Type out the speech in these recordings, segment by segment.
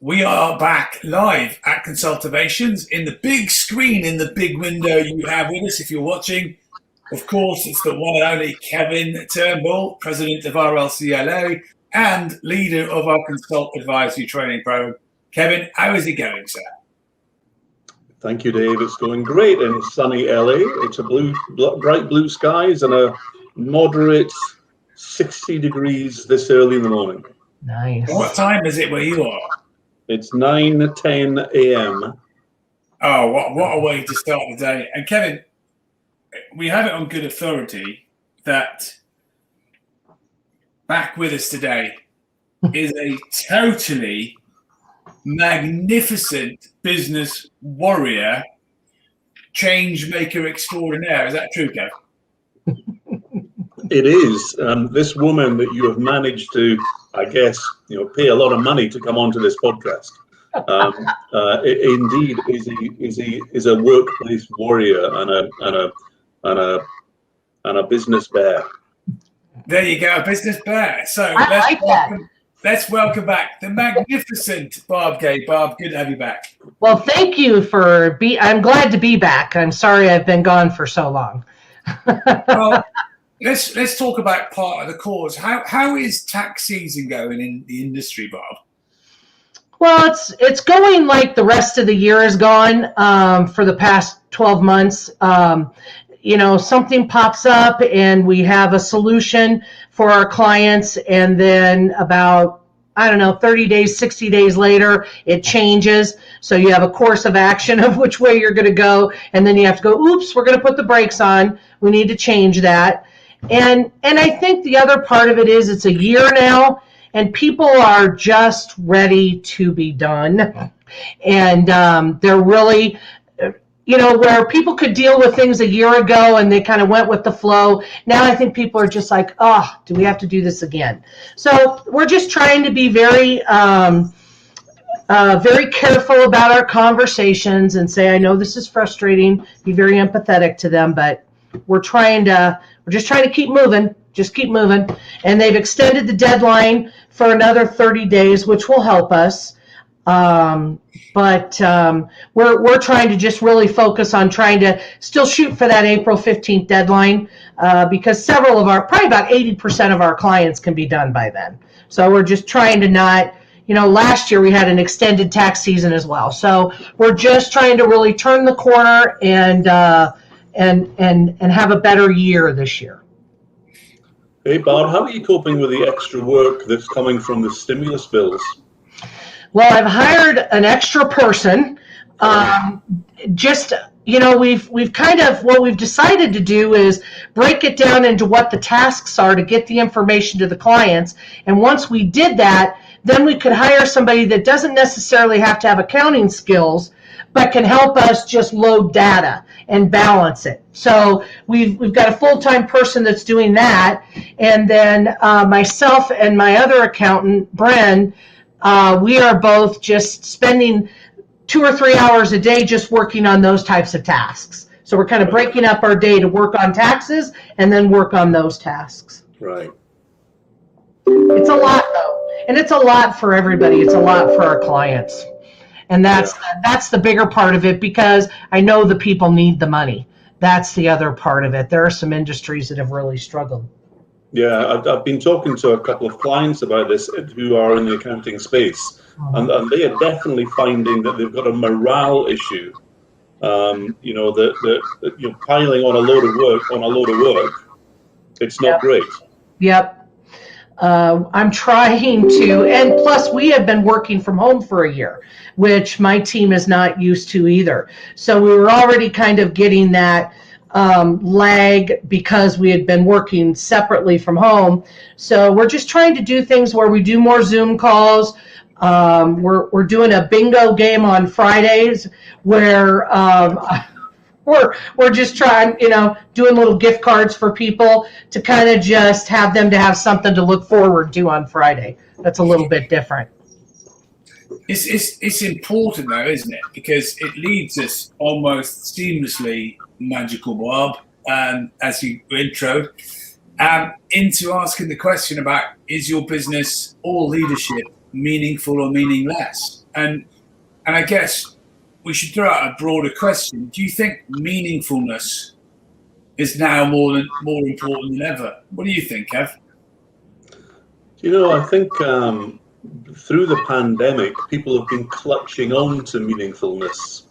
We are back live at CONSULTERVATIONs in the big screen, in the big window you have with us if you're watching. Of course, it's the one and only Kevin Turnbull, President of RLCLA and leader of our Consult Advisory Training Program. Kevin, how is it going, sir? Thank you, Dave. It's going great in sunny LA. It's a bright blue skies and a moderate 60 degrees this early in the morning. Nice. What time is it where you are? It's 9:10 a.m. Oh, what a way to start the day. And Kevin, we have it on good authority that back with us today is a totally magnificent business warrior, change maker extraordinaire. Is that true, Kev? It is. This woman that you have managed to, I guess, pay a lot of money to come onto this podcast. Indeed, is a workplace warrior and a business bear. There you go, a business bear. So let's welcome back the magnificent Barb Gay. Barb, good to have you back. Well, thank you I'm glad to be back. I'm sorry I've been gone for so long. Well, let's talk about part of the cause. How is tax season going in the industry, Bob? Well, it's going like the rest of the year has gone for the past 12 months. Something pops up and we have a solution for our clients, and then about 30 days, 60 days later, it changes. So you have a course of action of which way you're going to go, and then you have to go, oops, we're going to put the brakes on. We need to change that. And I think the other part of it is it's a year now, and people are just ready to be done. And they're really, where people could deal with things a year ago and they kind of went with the flow. Now I think people are just like, do we have to do this again? So we're just trying to be very, very careful about our conversations and say, I know this is frustrating, be very empathetic to them, but we're just trying to keep moving. Just keep moving. And they've extended the deadline for another 30 days, which will help us. But we're trying to just really focus on trying to still shoot for that April 15th deadline because probably about 80% of our clients can be done by then. So we're just trying to not, last year we had an extended tax season as well. So we're just trying to really turn the corner and have a better year this year. Hey, Bob, how are you coping with the extra work that's coming from the stimulus bills? Well, I've hired an extra person. We've kind of, what we've decided to do is break it down into what the tasks are to get the information to the clients. And once we did that, then we could hire somebody that doesn't necessarily have to have accounting skills, but can help us just load data and balance it. So we've got a full-time person that's doing that. And then myself and my other accountant, Bren, we are both just spending 2 or 3 hours a day just working on those types of tasks. So we're kind of breaking up our day to work on taxes and then work on those tasks. Right. It's a lot, though. And it's a lot for everybody. It's a lot for our clients. And that's the bigger part of it, because I know the people need the money. That's the other part of it. There are some industries that have really struggled. Yeah, I've been talking to a couple of clients about this who are in the accounting space, and they are definitely finding that they've got a morale issue. That you're piling on a load of work. It's not great. Yep. I'm trying to, and plus we have been working from home for a year, which my team is not used to either. So we were already kind of getting that lag because we had been working separately from home. So we're just trying to do things where we do more Zoom calls. We're doing a bingo game on Fridays where we're just trying, doing little gift cards for people to kind of just have them to have something to look forward to on Friday. That's a little bit different. It's important though, isn't it? Because it leads us almost seamlessly, Magical Bob, as you introed, into asking the question about, is your business or leadership meaningful or meaningless? And I guess we should throw out a broader question. Do you think meaningfulness is now more important than ever? What do you think, Kev? I think through the pandemic, people have been clutching on to meaningfulness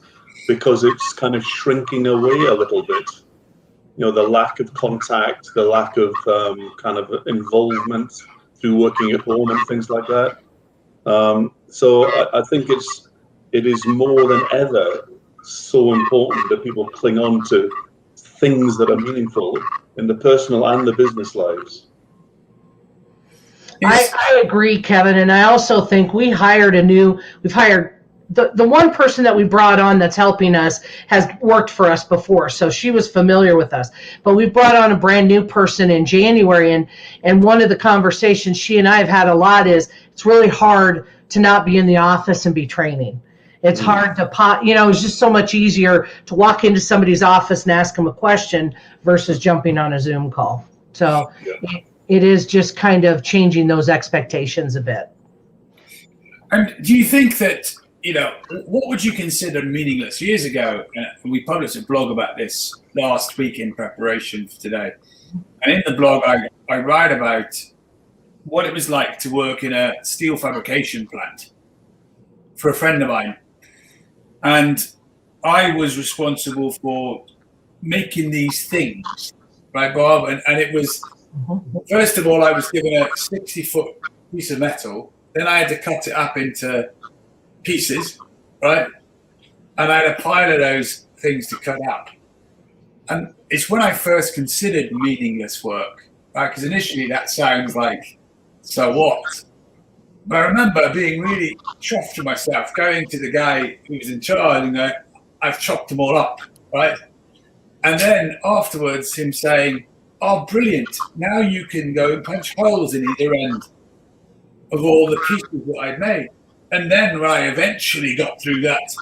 because it's kind of shrinking away a little bit. The lack of contact, the lack of kind of involvement through working at home and things like that. So I think it is more than ever so important that people cling on to things that are meaningful in the personal and the business lives. I agree, Kevin, and I also think we've hired the one person that we brought on that's helping us has worked for us before, so she was familiar with us. But we brought on a brand new person in January, and one of the conversations she and I have had a lot is it's really hard to not be in the office and be training. It's hard to it's just so much easier to walk into somebody's office and ask them a question versus jumping on a Zoom call. So it is just kind of changing those expectations a bit. And do you think that, what would you consider meaningless? Years ago, we published a blog about this last week in preparation for today. And in the blog, I write about what it was like to work in a steel fabrication plant for a friend of mine. And I was responsible for making these things, right, Bob? And it was, first of all, I was given a 60-foot piece of metal. Then I had to cut it up into pieces, right? And I had a pile of those things to cut up. And it's when I first considered meaningless work, right? Because initially that sounds like, so what? But I remember being really chuffed with myself, going to the guy who was in charge and going, I've chopped them all up, right? And then afterwards him saying, oh, brilliant. Now you can go and punch holes in either end of all the pieces that I'd made. And then when I eventually got through that,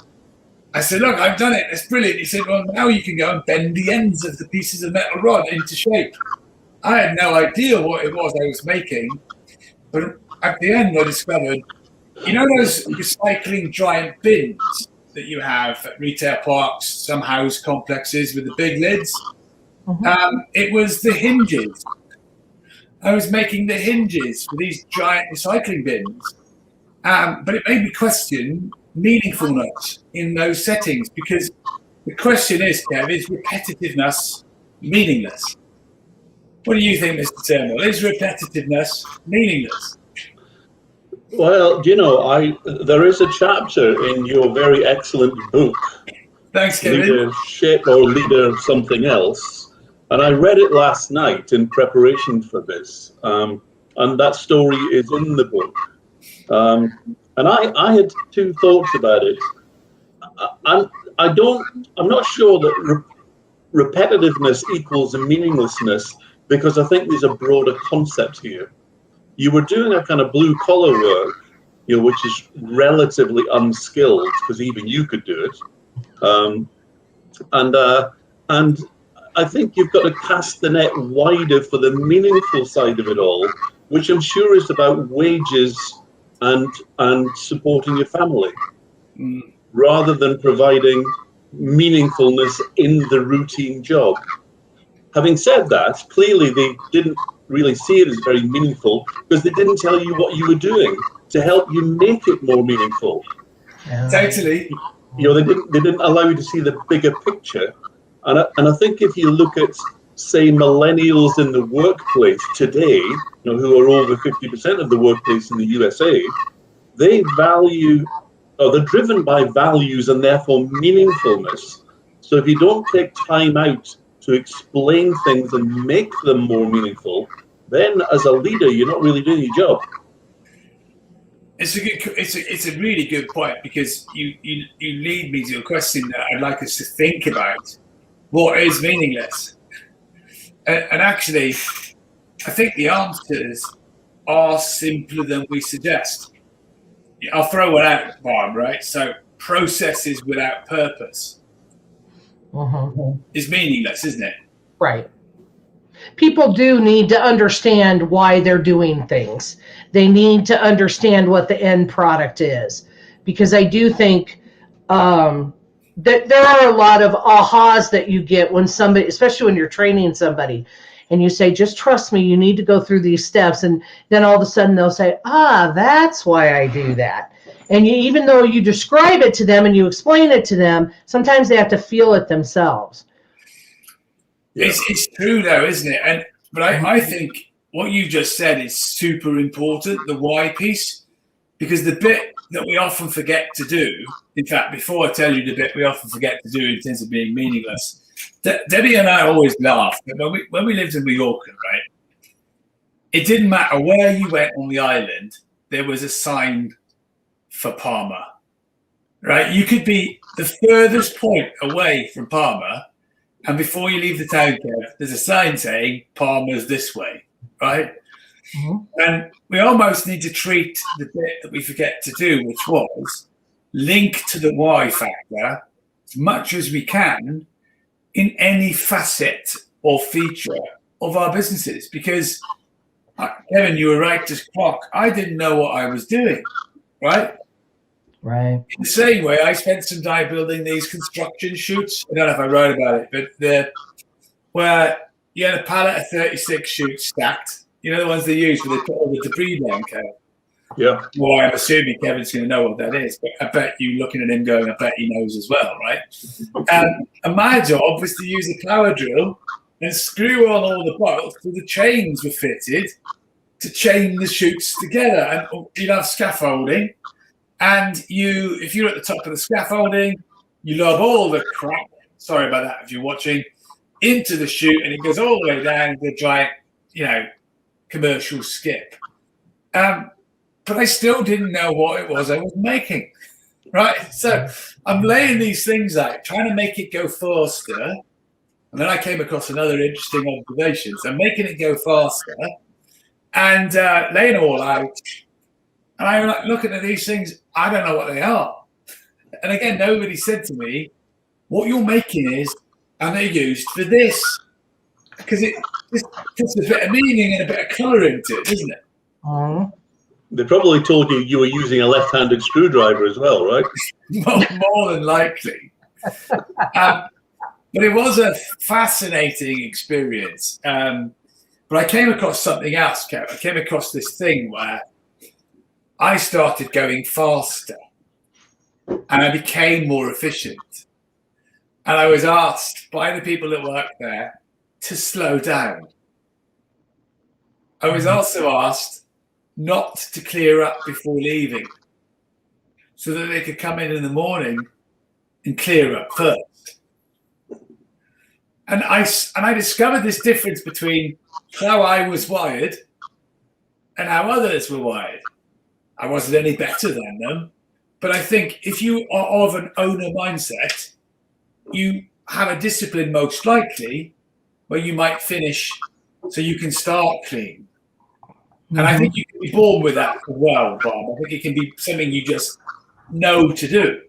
I said, look, I've done it. That's brilliant. He said, well, now you can go and bend the ends of the pieces of metal rod into shape. I had no idea what it was I was making. But at the end, I discovered, those recycling giant bins that you have at retail parks, some house complexes with the big lids? It was the hinges. I was making the hinges for these giant recycling bins. But it made me question meaningfulness in those settings, because the question is, Kev, is repetitiveness meaningless? What do you think, Mr. Turnbull? Is repetitiveness meaningless? Well, there is a chapter in your very excellent book, Thanks, Kevin. Leadership or Leader Something Else. And I read it last night in preparation for this. And that story is in the book. And I had two thoughts about it. I'm not sure that repetitiveness equals meaninglessness, because I think there's a broader concept here. You were doing a kind of blue collar work, which is relatively unskilled, because even you could do it. And I think you've got to cast the net wider for the meaningful side of it all, which I'm sure is about wages and supporting your family, rather than providing meaningfulness in the routine job. Having said that, clearly they didn't really see it as very meaningful, because they didn't tell you what you were doing to help you make it more meaningful. Totally. They didn't allow you to see the bigger picture. And I think if you look at, say, millennials in the workplace today, who are over 50% of the workplace in the USA, they're driven by values and therefore meaningfulness. So if you don't take time out to explain things and make them more meaningful, then as a leader, you're not really doing your job. It's a really good point, because you lead me to a question that I'd like us to think about. What is meaningless? And actually, I think the answers are simpler than we suggest. I'll throw one out, Barb, right? So processes without purpose is meaningless, isn't it? Right. People do need to understand why they're doing things. They need to understand what the end product is, because I do think that there are a lot of ahas that you get when somebody, especially when you're training somebody, and you say, just trust me, you need to go through these steps. And then all of a sudden they'll say, that's why I do that. And even though you describe it to them and you explain it to them, sometimes they have to feel it themselves. It's true though, isn't it? But I think what you just said is super important, the why piece, because the bit that we often forget to do, in fact, before I tell you the bit we often forget to do in terms of being meaningless, Debbie and I always laugh. When we lived in Mallorca, right, it didn't matter where you went on the island, there was a sign for Palma, right? You could be the furthest point away from Palma, and before you leave the town, Kev, there's a sign saying Palma's this way, right? Mm-hmm. And we almost need to treat the bit that we forget to do, which was link to the why factor as much as we can in any facet or feature of our businesses. Because, Kevin, you were right to clock. I didn't know what I was doing, right? Right. In the same way, I spent some time building these construction chutes. I don't know if I wrote about it, but where you had a pallet of 36 chutes stacked. You know the ones they use where they put all the debris down, Kevin? Yeah. Well, I'm assuming Kevin's going to know what that is, but I bet you looking at him going, I bet he knows as well, right? And my job was to use a power drill and screw on all the bolts so the chains were fitted to chain the chutes together. And you'd have scaffolding. And if you're at the top of the scaffolding, you lob all the crap, sorry about that if you're watching, into the chute, and it goes all the way down the giant, commercial skip. But I still didn't know what it was I was making, right? So I'm laying these things out, trying to make it go faster. And then I came across another interesting observation. So I'm making it go faster and laying it all out. And I'm like looking at these things, I don't know what they are. And again, nobody said to me, what you're making is, and they're used for this. Because it just puts a bit of meaning and a bit of colour into it, doesn't it? They probably told you were using a left-handed screwdriver as well, right? More than likely. But it was a fascinating experience. But I came across something else, Kev. I came across this thing where I started going faster and I became more efficient. And I was asked by the people that work there to slow down. I was also asked not to clear up before leaving so that they could come in the morning and clear up first. And I discovered this difference between how I was wired and how others were wired. I wasn't any better than them, but I think if you are of an owner mindset, you have a discipline most likely where you might finish so you can start clean. And I think you can be born with that as well, Bob. I think it can be something you just know to do.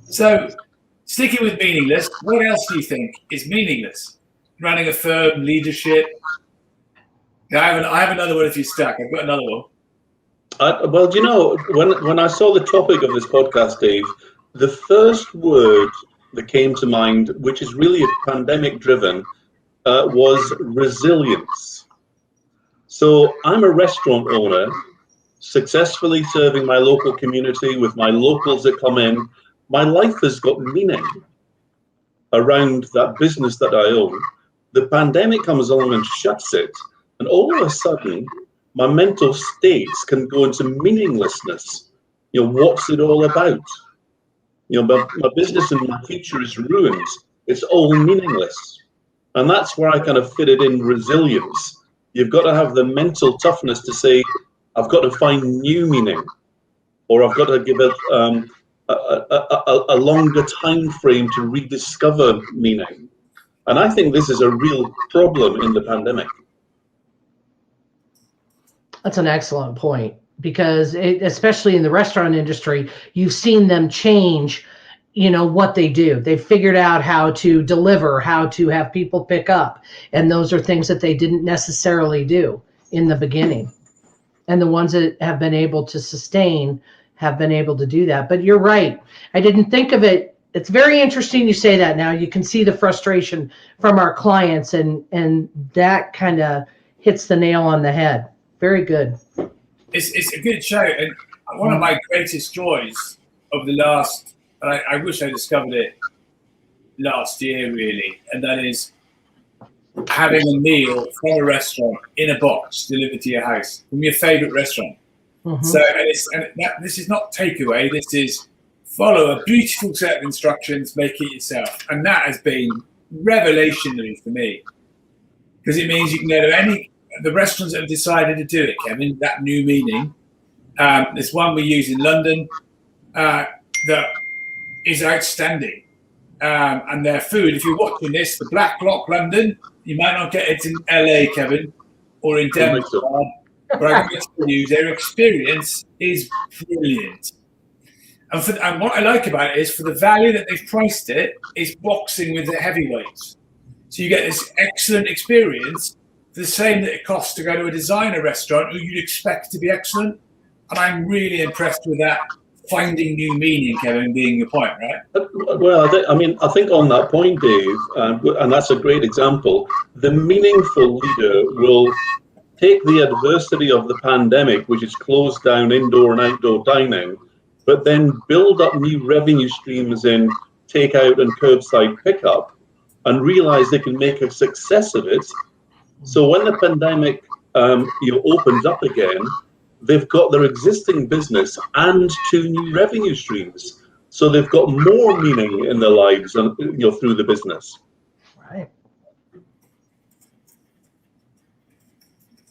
So, sticking with meaningless, what else do you think is meaningless? Running a firm, leadership. I have another one if you're stuck. I've got another one. Well, do you know, when I saw the topic of this podcast, Dave, the first word that came to mind, which is really pandemic-driven, was resilience. So I'm a restaurant owner, successfully serving my local community with my locals that come in. My life has got meaning around that business that I own. The pandemic comes along and shuts it, and all of a sudden, my mental states can go into meaninglessness. What's it all about? My business and my future is ruined. It's all meaningless. And that's where I kind of fit it in resilience. You've got to have the mental toughness to say, I've got to find new meaning, or I've got to give it a longer time frame to rediscover meaning. And I think this is a real problem in the pandemic. That's an excellent point, because especially in the restaurant industry, you've seen them change, what they do. They've figured out how to deliver, how to have people pick up. And those are things that they didn't necessarily do in the beginning. And the ones that have been able to sustain have been able to do that. But you're right. I didn't think of it. It's very interesting you say that now. You can see the frustration from our clients, and that kind of hits the nail on the head. Very good. It's a good show. And one of my greatest joys of the last, I wish I discovered it last year, really, and that is having a meal from a restaurant in a box delivered to your house from your favorite restaurant. So, this is not takeaway. This is follow a beautiful set of instructions, make it yourself, and that has been revelationary for me, because it means you can go to the restaurants that have decided to do it, Kevin. That new meaning. There's one we use in London that is outstanding, and their food. If you're watching this, the Black Lock London, you might not get it in LA, Kevin, or in Denver. But I can tell you, their experience is brilliant. And what I like about it is, for the value that they've priced it, is boxing with the heavyweights. So you get this excellent experience for the same that it costs to go to a designer restaurant who you'd expect to be excellent. And I'm really impressed with that finding new meaning, Kevin, being your point, right? Well, I think on that point, Dave, and that's a great example, the meaningful leader will take the adversity of the pandemic, which is closed down indoor and outdoor dining, but then build up new revenue streams in takeout and curbside pickup, and realize they can make a success of it. So when the pandemic opens up again, they've got their existing business and 2 new revenue streams. So they've got more meaning in their lives and through the business. Right.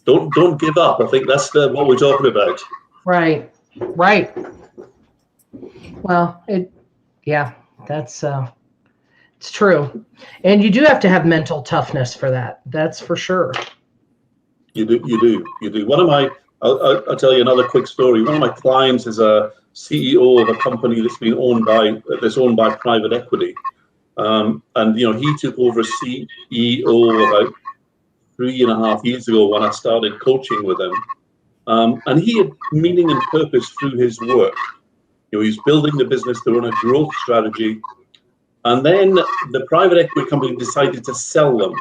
Don't give up. I think that's what we're talking about. Right. Well, that's it's true. And you do have to have mental toughness for that. That's for sure. You do. I'll tell you another quick story. One of my clients is a CEO of a company that's owned by private equity. And he took over as CEO about 3.5 years ago when I started coaching with him. And he had meaning and purpose through his work. He's building the business, they're on a growth strategy. And then the private equity company decided to sell them.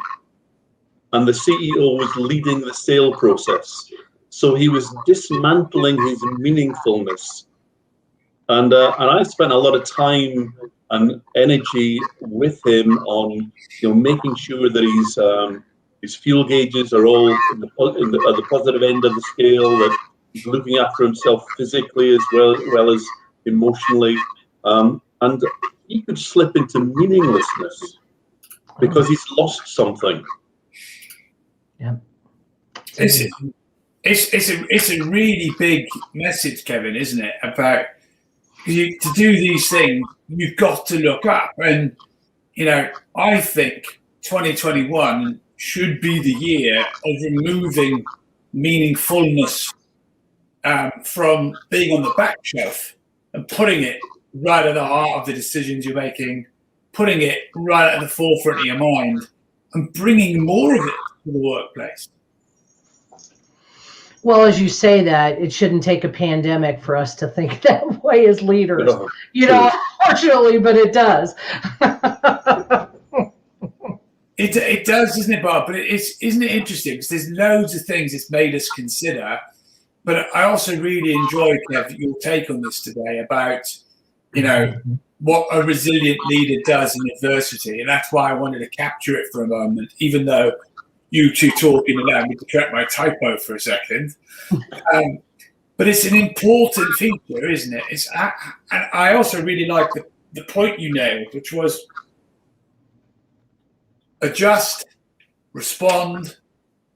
And the CEO was leading the sale process. So he was dismantling his meaningfulness. And I spent a lot of time and energy with him on making sure that his fuel gauges are all at the positive end of the scale, that he's looking after himself physically as well as emotionally. And he could slip into meaninglessness because he's lost something. Yeah. It's a really big message, Kevin, isn't it? About to do these things, you've got to look up. And, I think 2021 should be the year of removing meaningfulness from being on the back shelf and putting it right at the heart of the decisions you're making, putting it right at the forefront of your mind, and bringing more of it to the workplace. Well, as you say that, it shouldn't take a pandemic for us to think that way as leaders. Unfortunately, but it does. It does, doesn't it, Bob? But isn't it interesting? Because there's loads of things it's made us consider. But I also really enjoyed, Kev, your take on this today about, what a resilient leader does in adversity. And that's why I wanted to capture it for a moment, even though you two talking allowed me to correct my typo for a second. But it's an important feature, isn't it? And I also really like the point you nailed, which was adjust, respond,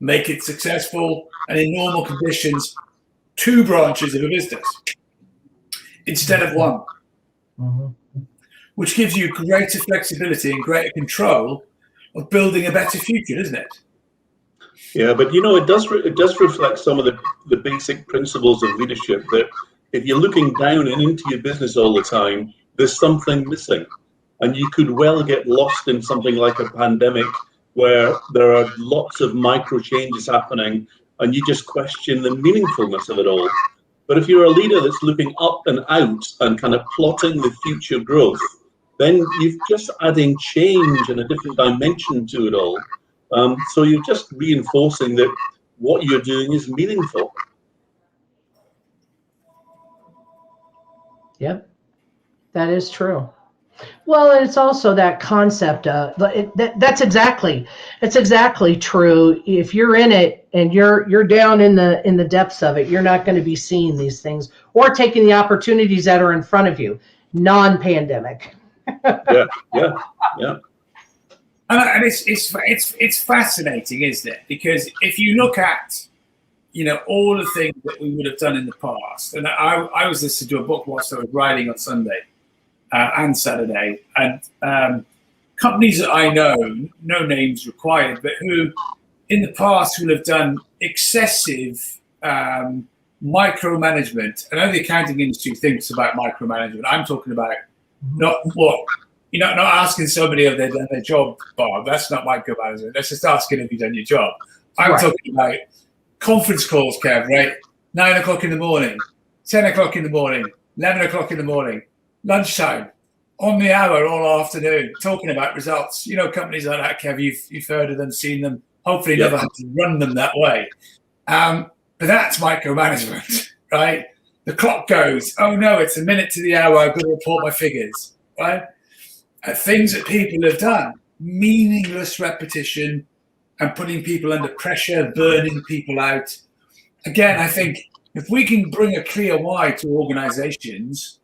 make it successful, and in normal conditions, 2 branches of a business instead of 1, which gives you greater flexibility and greater control of building a better future, doesn't it? Yeah, but it does reflect some of the basic principles of leadership, that if you're looking down and into your business all the time, there's something missing. And you could well get lost in something like a pandemic where there are lots of micro changes happening and you just question the meaningfulness of it all. But if you're a leader that's looking up and out and kind of plotting the future growth, then you're just adding change and a different dimension to it all. So you're just reinforcing that what you're doing is meaningful. Yep, that is true. Well, and it's also that concept of it's exactly true. If you're in it and you're down in the depths of it, you're not going to be seeing these things or taking the opportunities that are in front of you. Non-pandemic. Yeah. And it's fascinating, isn't it? Because if you look at, all the things that we would have done in the past, and I was listening to a book whilst I was riding on Sunday and Saturday, and companies that I know, no names required, but who in the past will have done excessive micromanagement. I know the accounting industry thinks about micromanagement. I'm talking about not asking somebody if they've done their job, Bob. That's not micromanagement. That's just asking if you've done your job. I'm talking about conference calls, Kev, right? 9 o'clock in the morning, 10 o'clock in the morning, 11 o'clock in the morning, lunchtime, on the hour all afternoon, talking about results. Companies like that, Kev, you've heard of them, seen them, hopefully never had to run them that way. But that's micromanagement, right? The clock goes, oh no, it's a minute to the hour, I've got to report my figures, right? Things that people have done, meaningless repetition and putting people under pressure, burning people out. Again, I think if we can bring a clear why to organizations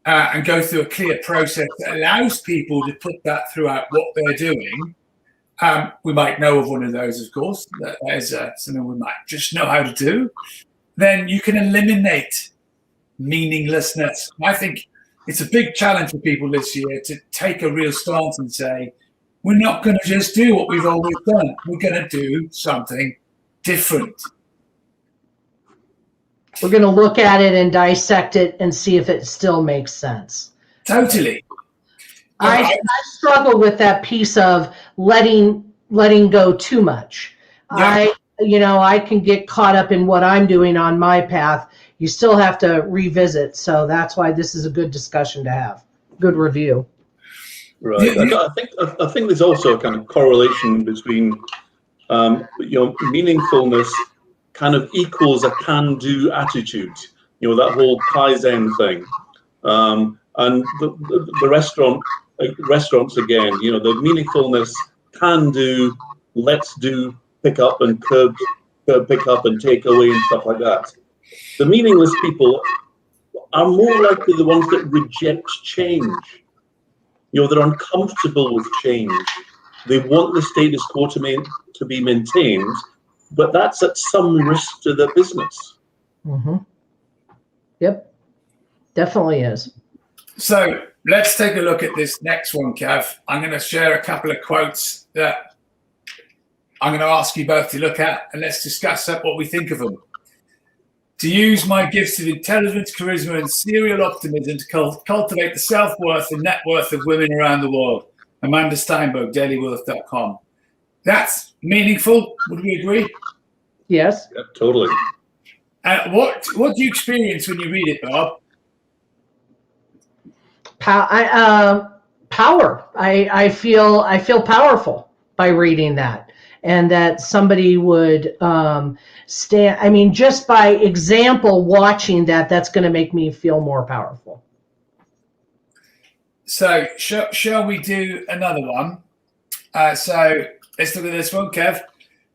and go through a clear process that allows people to put that throughout what they're doing, we might know of one of those, of course. That is something we might just know how to do. Then you can eliminate meaninglessness. I think it's a big challenge for people this year to take a real stance and say, we're not going to just do what we've always done. We're going to do something different. We're going to look at it and dissect it and see if it still makes sense. Totally. I struggle with that piece of letting go too much. Yeah. I can get caught up in what I'm doing on my path. You still have to revisit. So that's why this is a good discussion to have. Good review. Right. I think there's also a kind of correlation between meaningfulness kind of equals a can-do attitude. That whole Kaizen thing, and the restaurants again. The meaningfulness, can do, let's do, pick up and pick up and take away and stuff like that. The meaningless people are more likely the ones that reject change. They're uncomfortable with change. They want the status quo to be maintained, but that's at some risk to their business. Mm-hmm. Yep, definitely is. So let's take a look at this next one, Kev. I'm going to share a couple of quotes that I'm going to ask you both to look at, and let's discuss what we think of them. To use my gifts of intelligence, charisma, and serial optimism to cultivate the self-worth and net worth of women around the world. Amanda Steinberg, dailyworth.com. That's meaningful. Would we agree? Yes. Yeah, totally. What do you experience when you read it, Bob? Power. I feel powerful by reading that, and that somebody would stand. I mean, just by example, watching that's going to make me feel more powerful. So, shall we do another one? So let's look at this one, Kev.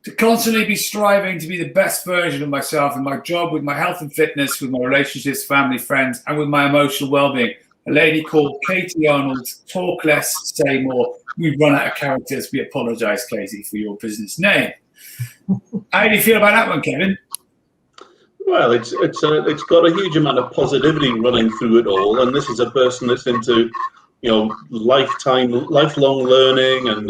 To constantly be striving to be the best version of myself in my job, with my health and fitness, with my relationships, family, friends, and with my emotional well-being. A lady called Katie Arnold, talk less, say more. We run out of characters. We apologize, Katie, for your business name. How do you feel about that one, Kevin? Well, it's got a huge amount of positivity running through it all, and this is a person that's into, lifelong learning, and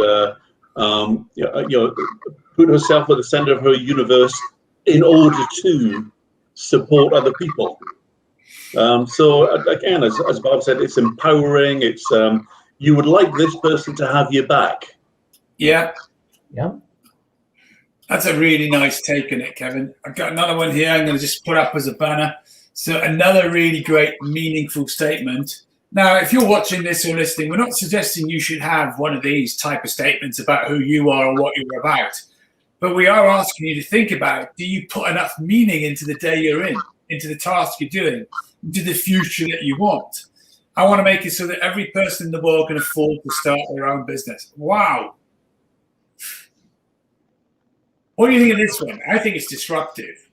put herself at the center of her universe in order to support other people. So again, as Bob said, it's empowering. It's you would like this person to have your back. Yeah. Yeah. That's a really nice take on it, Kevin. I've got another one here I'm going to just put up as a banner. So another really great, meaningful statement. Now, if you're watching this or listening, we're not suggesting you should have one of these type of statements about who you are or what you're about. But we are asking you to think about, do you put enough meaning into the day you're in, into the task you're doing, into the future that you want? I want to make it so that every person in the world can afford to start their own business. Wow. What do you think of this one? I think it's disruptive.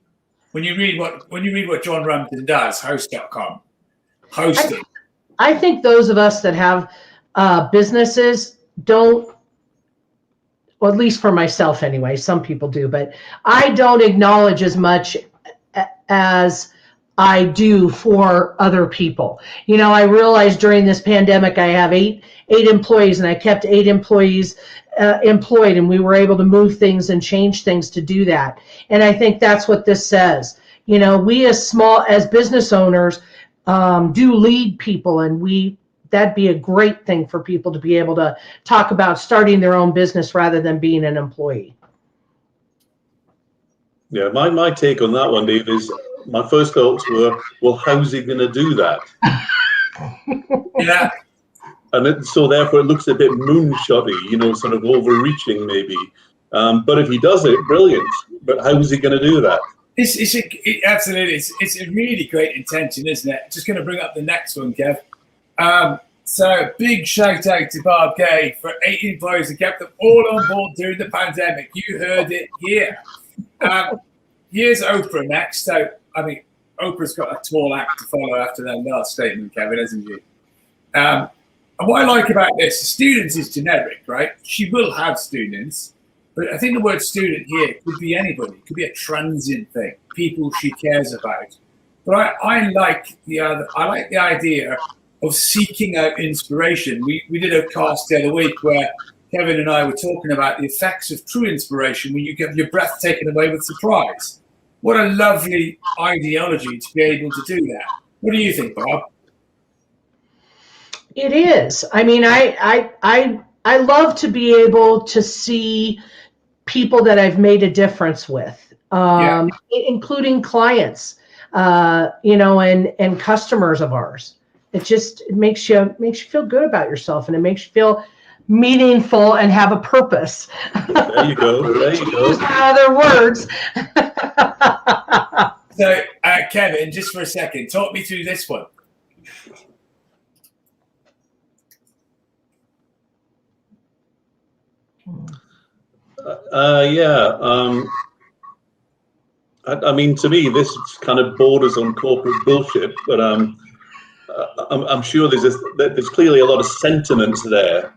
When you read what John Rumpton does, host.com, hosting. I think those of us that have businesses don't, or at least for myself anyway, some people do, but I don't acknowledge as much as I do for other people. You know, I realized during this pandemic, I have eight employees, and I kept 8 employees employed, and we were able to move things and change things to do that. And I think that's what this says. You know, we as business owners do lead people, and that'd be a great thing for people to be able to talk about starting their own business rather than being an employee. Yeah, my take on that one, Dave, is my first thoughts were, well, how's he going to do that? Yeah. And so therefore it looks a bit moonshotty, you know, sort of overreaching maybe. But if he does it, brilliant. But how is he going to do that? Absolutely. It's a really great intention, isn't it? Just going to bring up the next one, Kev. So big shout out to Bob Gay for 8 employees that kept them all on board during the pandemic. You heard it here. Here's Oprah next. So, I mean, Oprah's got a tall act to follow after that last statement, Kevin, hasn't she? And what I like about this, students is generic, right? She will have students, but I think the word student here could be anybody. It could be a transient thing, people she cares about. But I like the idea of seeking out inspiration. We did a cast the other week where Kevin and I were talking about the effects of true inspiration when you get your breath taken away with surprise. What a lovely ideology to be able to do that. What do you think, Bob? It is. I mean, I love to be able to see people that I've made a difference with, including clients, you know, and customers of ours. It makes you feel good about yourself, and it makes you feel meaningful and have a purpose. There you go. There you go. Use other words. So, Kevin, just for a second, talk me through this one. I mean, to me, this kind of borders on corporate bullshit, but I'm sure there's clearly a lot of sentiment there,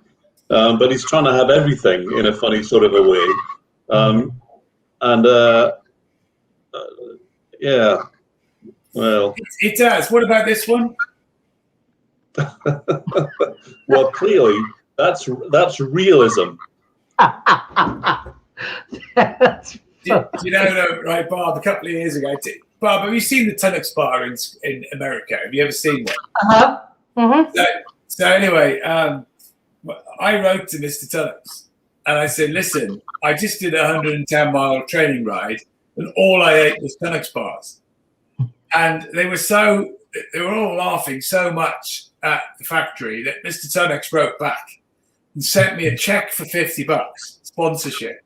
but he's trying to have everything in a funny sort of a way, yeah. Well, it does. What about this one? Well, clearly that's realism. You know, right, Bob, a couple of years ago, Bob, have you seen the Tunnocks bar in America? Have you ever seen one? Uh-huh. Mm-hmm. So anyway, I wrote to Mr. Tunnocks and I said, listen, I just did a 110-mile training ride and all I ate was Tunnocks bars. And they were all laughing so much at the factory that Mr. Tunnocks wrote back and sent me a check for $50, sponsorship,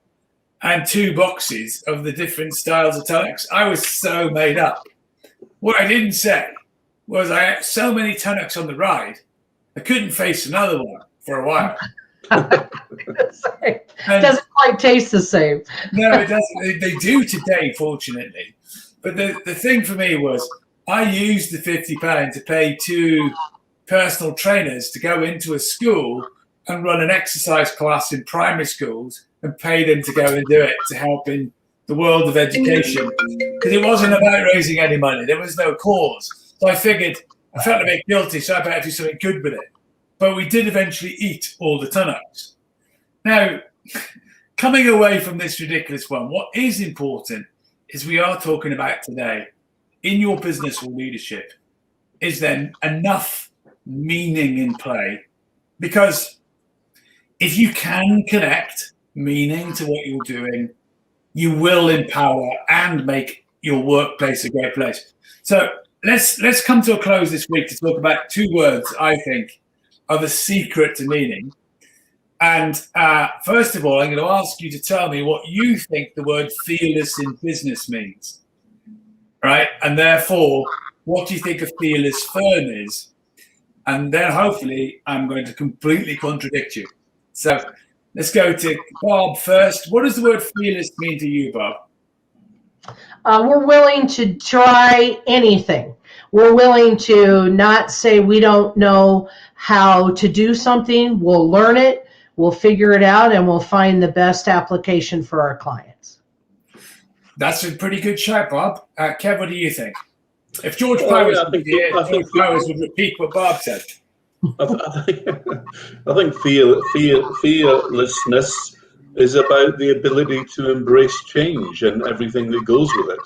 and 2 boxes of the different styles of Tunnocks. I was so made up. What I didn't say was I had so many Tunnocks on the ride, I couldn't face another one for a while. It doesn't quite taste the same. No, it doesn't. They do today, fortunately. But the thing for me was I used the £50 to pay 2 personal trainers to go into a school and run an exercise class in primary schools and pay them to go and do it to help in the world of education. Because it wasn't about raising any money. There was no cause. So I figured I felt a bit guilty, so I better do something good with it. But we did eventually eat all the Tunnocks. Now, coming away from this ridiculous one, what is important is we are talking about today, in your business or leadership, is then enough meaning in play? Because if you can connect meaning to what you're doing, you will empower and make your workplace a great place. So let's come to a close this week to talk about two words I think are the secret to meaning. And first of all, I'm going to ask you to tell me what you think the word fearless in business means, right? And therefore, what do you think a fearless firm is? And then hopefully I'm going to completely contradict you. So let's go to Bob first. What does the word fearless mean to you, Bob? We're willing to try anything. We're willing to not say we don't know how to do something. We'll learn it, we'll figure it out, and we'll find the best application for our clients. That's a pretty good shout, Bob. Kev, what do you think? If George Powers was here, George Powers would repeat what Bob said. I think fearlessness is about the ability to embrace change and everything that goes with it.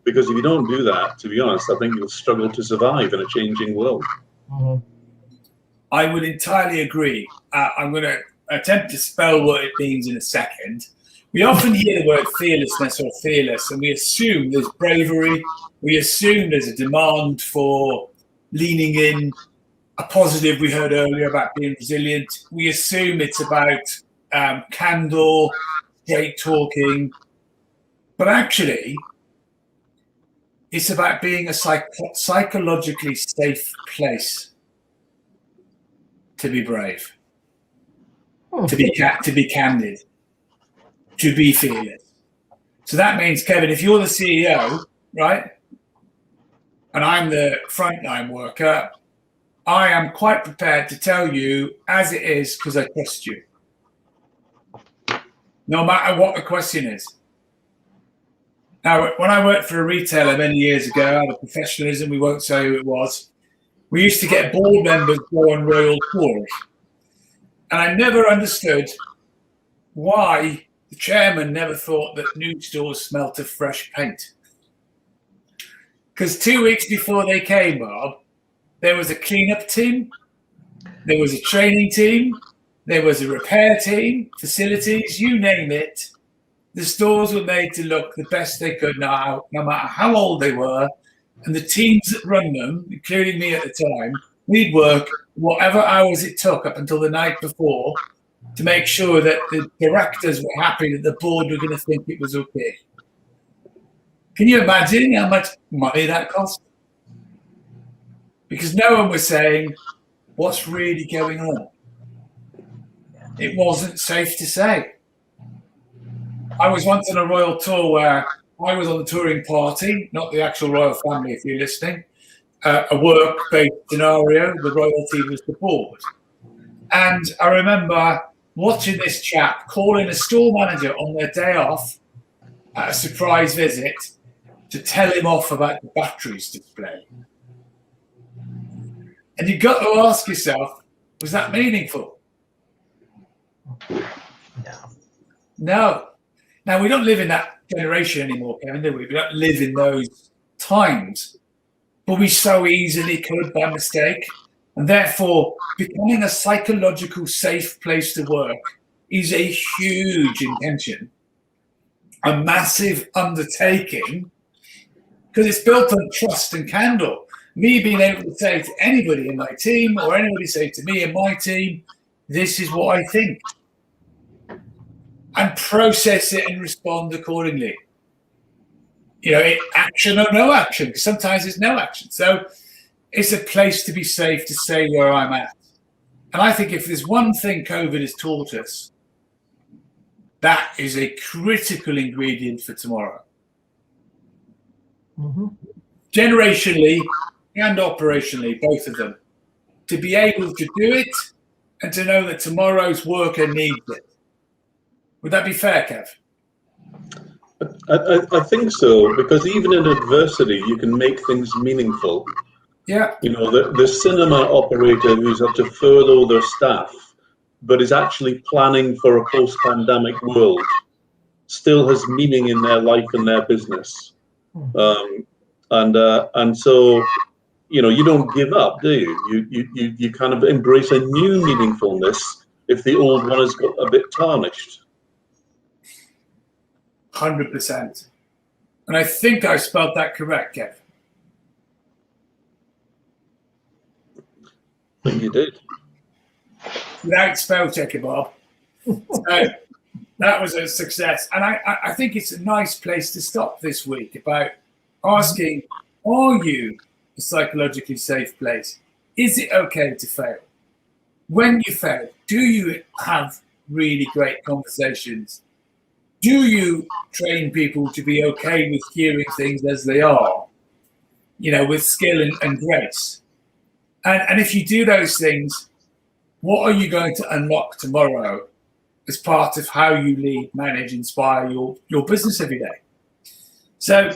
Because if you don't do that, to be honest, I think you'll struggle to survive in a changing world. I would entirely agree. I'm going to attempt to spell what it means in a second. We often hear the word fearlessness or fearless, and we assume there's bravery. We assume there's a demand for leaning in, a positive we heard earlier about being resilient. We assume it's about candor, straight talking. But actually, it's about being a psychologically safe place to be brave, to be candid, to be fearless. So that means, Kevin, if you're the CEO, right, and I'm the frontline worker, I am quite prepared to tell you as it is because I trust you, no matter what the question is. Now, when I worked for a retailer many years ago, out of professionalism, we won't say who it was, we used to get board members go on royal tours. And I never understood why the chairman never thought that new stores smelt of fresh paint. Because 2 weeks before they came, Bob, there was a cleanup team, there was a training team, there was a repair team, facilities, you name it. The stores were made to look the best they could now, no matter how old they were. And the teams that run them, including me at the time, we'd work whatever hours it took up until the night before to make sure that the directors were happy that the board were going to think it was okay. Can you imagine how much money that cost? Because no one was saying, what's really going on? It wasn't safe to say. I was once on a royal tour where I was on the touring party, not the actual royal family, if you're listening, a work-based scenario. The royalty was the board. And I remember watching this chap calling a store manager on their day off at a surprise visit to tell him off about the batteries display. And you've got to ask yourself, was that meaningful? No. Now, we don't live in that generation anymore, Kevin, do we? We don't live in those times. But we so easily could by mistake. And therefore, becoming a psychological safe place to work is a huge intention, a massive undertaking, because it's built on trust and candor. Me being able to say to anybody in my team or anybody say to me in my team, this is what I think. And process it and respond accordingly. You know, action or no action, because sometimes there's no action. So it's a place to be safe to say where I'm at. And I think if there's one thing COVID has taught us, that is a critical ingredient for tomorrow. Generationally and operationally, both of them. To be able to do it and to know that tomorrow's worker needs it. Would that be fair, Kev? I think so, because even in adversity, you can make things meaningful. Yeah. You know, the cinema operator who's had to furlough their staff, but is actually planning for a post-pandemic world, still has meaning in their life and their business. And so, you know, you don't give up, do you? You kind of embrace a new meaningfulness if the old one has got a bit tarnished. 100%. And I think I spelled that correct, Kev. think you did. Without spell checker, Bob. So that was a success. And I think it's a nice place to stop this week about asking, are you a psychologically safe place? Is it okay to fail? When you fail, do you have really great conversations? Do you train people to be okay with hearing things as they are, with skill and grace? And if you do those things, what are you going to unlock tomorrow as part of how you lead, manage, inspire your business every day? So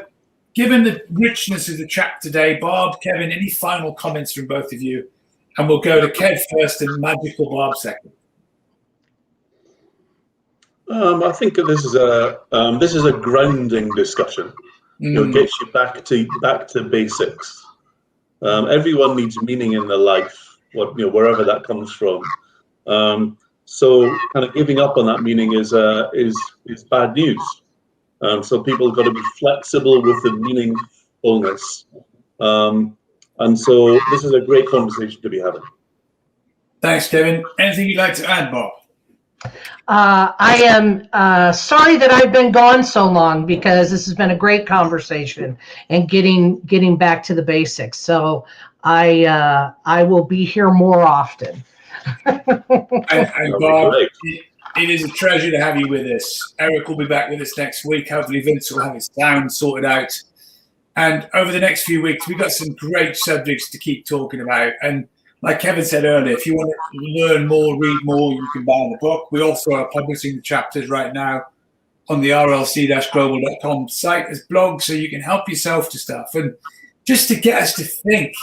given the richness of the chat today, Bob, Kevin, any final comments from both of you? And we'll go to Kev first and Magical Bob second. I think that this is a grounding discussion. It gets you back to basics. Everyone needs meaning in their life, wherever that comes from. So kind of giving up on that meaning is bad news. So people have got to be flexible with the meaningfulness. And so this is a great conversation to be having. Thanks, Kevin. Anything you'd like to add, Bob? I am sorry that I've been gone so long, because this has been a great conversation and getting back to the basics. So I will be here more often. and Bob, it is a treasure to have you with us. Eric will be back with us next week. Hopefully Vince will have his sound sorted out. And over the next few weeks, we've got some great subjects to keep talking about. And like Kevin said earlier, if you want to learn more, read more, you can buy the book. We also are publishing the chapters right now on the rlc-global.com site as blogs, so you can help yourself to stuff. And just to get us to think,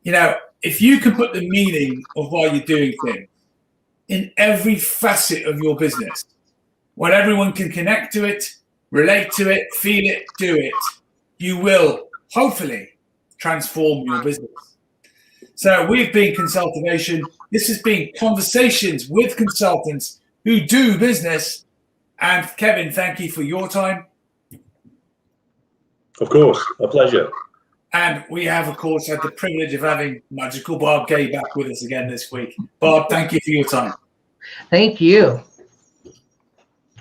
if you can put the meaning of why you're doing things in every facet of your business, when everyone can connect to it, relate to it, feel it, do it, you will hopefully transform your business. So we've been CONSULTERVATION. This has been conversations with consultants who do business. And Kevin, thank you for your time. Of course, a pleasure. And we have, of course, had the privilege of having Magical Bob Gay back with us again this week. Bob, thank you for your time. Thank you.